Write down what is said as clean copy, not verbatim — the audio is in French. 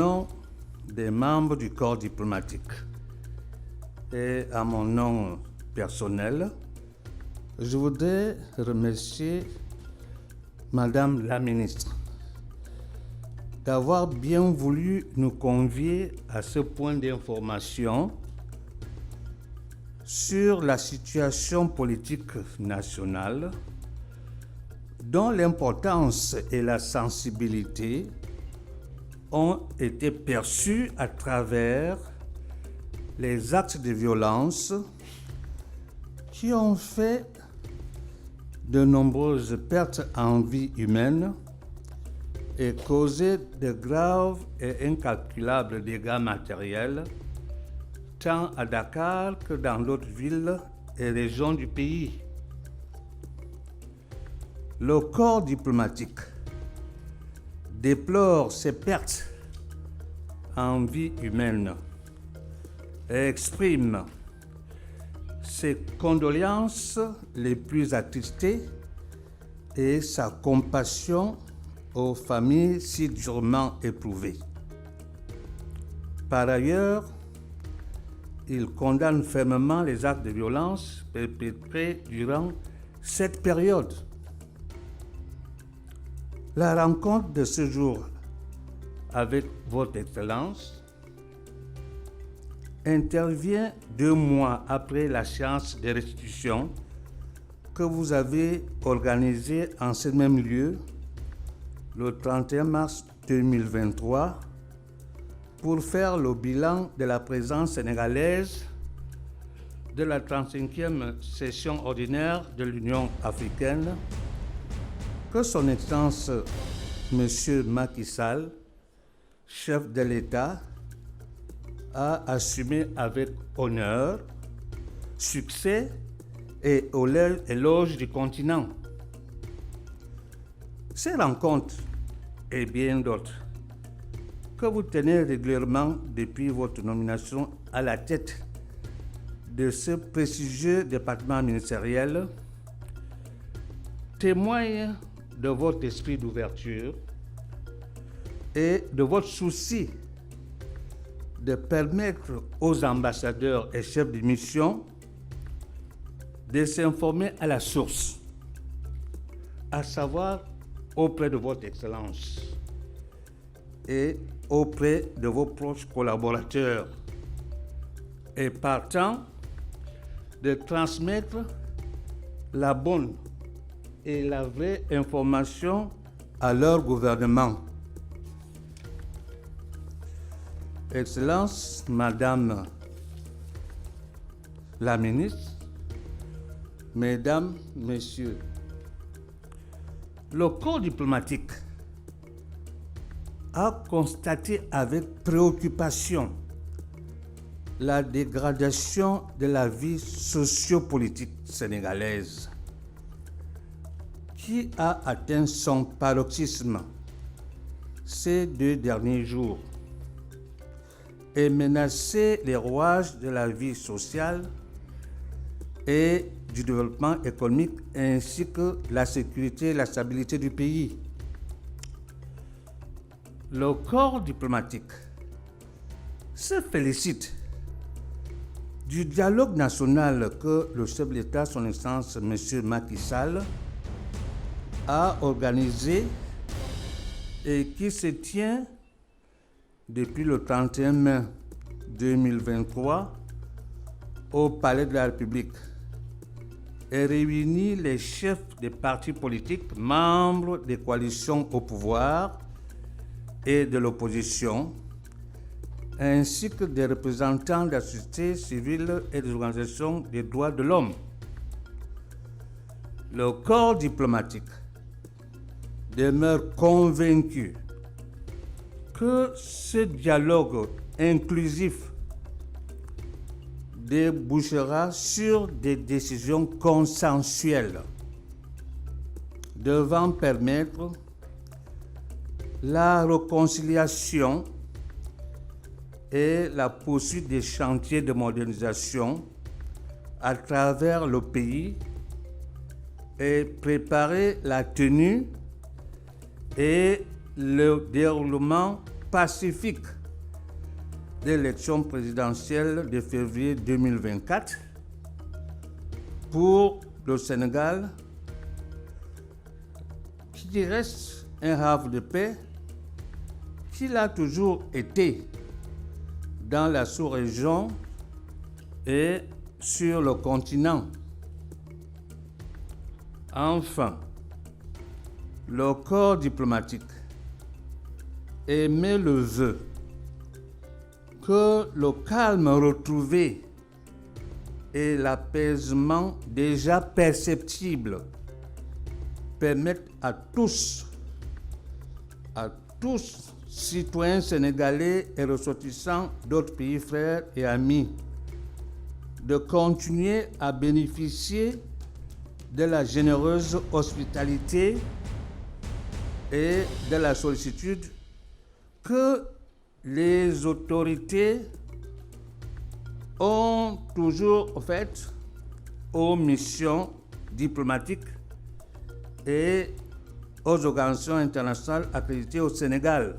Au nom des membres du corps diplomatique et à mon nom personnel, je voudrais remercier Madame la Ministre d'avoir bien voulu nous convier à ce point d'information sur la situation politique nationale, dont l'importance et la sensibilité ont été perçues à travers les actes de violence qui ont fait de nombreuses pertes en vie humaine et causé de graves et incalculables dégâts matériels, tant à Dakar que dans d'autres villes et régions du pays. Le corps diplomatique déplore ces pertes en vie humaine et exprime ses condoléances les plus attristées et sa compassion aux familles si durement éprouvées. Par ailleurs, il condamne fermement les actes de violence perpétrés durant cette période. La rencontre de ce jour avec Votre Excellence intervient 2 mois après la séance de restitution que vous avez organisée en ce même lieu le 31 mars 2023 pour faire le bilan de la présence sénégalaise de la 35e session ordinaire de l'Union africaine que son Excellence M. Macky Sall, chef de l'État, a assumé avec honneur, succès et éloge du continent. Ces rencontres et bien d'autres que vous tenez régulièrement depuis votre nomination à la tête de ce prestigieux département ministériel témoignent de votre esprit d'ouverture et de votre souci de permettre aux ambassadeurs et chefs de mission de s'informer à la source, à savoir auprès de votre Excellence et auprès de vos proches collaborateurs, et partant de transmettre la bonne et la vraie information à leur gouvernement. Excellence, Madame la Ministre, Mesdames, Messieurs, le corps diplomatique a constaté avec préoccupation la dégradation de la vie sociopolitique sénégalaise qui a atteint son paroxysme ces 2 derniers jours et menacé les rouages de la vie sociale et du développement économique ainsi que la sécurité et la stabilité du pays. Le corps diplomatique se félicite du dialogue national que le chef de l'État, son Excellence M. Macky Sall, a organisé et qui se tient depuis le 31 mai 2023 au Palais de la République et réunit les chefs des partis politiques, membres des coalitions au pouvoir et de l'opposition, ainsi que des représentants de la société civile et des organisations des droits de l'homme. Le corps diplomatique demeure convaincu que ce dialogue inclusif débouchera sur des décisions consensuelles devant permettre la réconciliation et la poursuite des chantiers de modernisation à travers le pays et préparer la tenue et le déroulement pacifique de l'élection présidentielle de février 2024 pour le Sénégal, qui reste un havre de paix, qu'il a toujours été dans la sous-région et sur le continent. Enfin, le corps diplomatique émet le vœu que le calme retrouvé et l'apaisement déjà perceptible permettent à tous, citoyens sénégalais et ressortissants d'autres pays frères et amis, de continuer à bénéficier de la généreuse hospitalité et de la sollicitude que les autorités ont toujours faites aux missions diplomatiques et aux organisations internationales accréditées au Sénégal.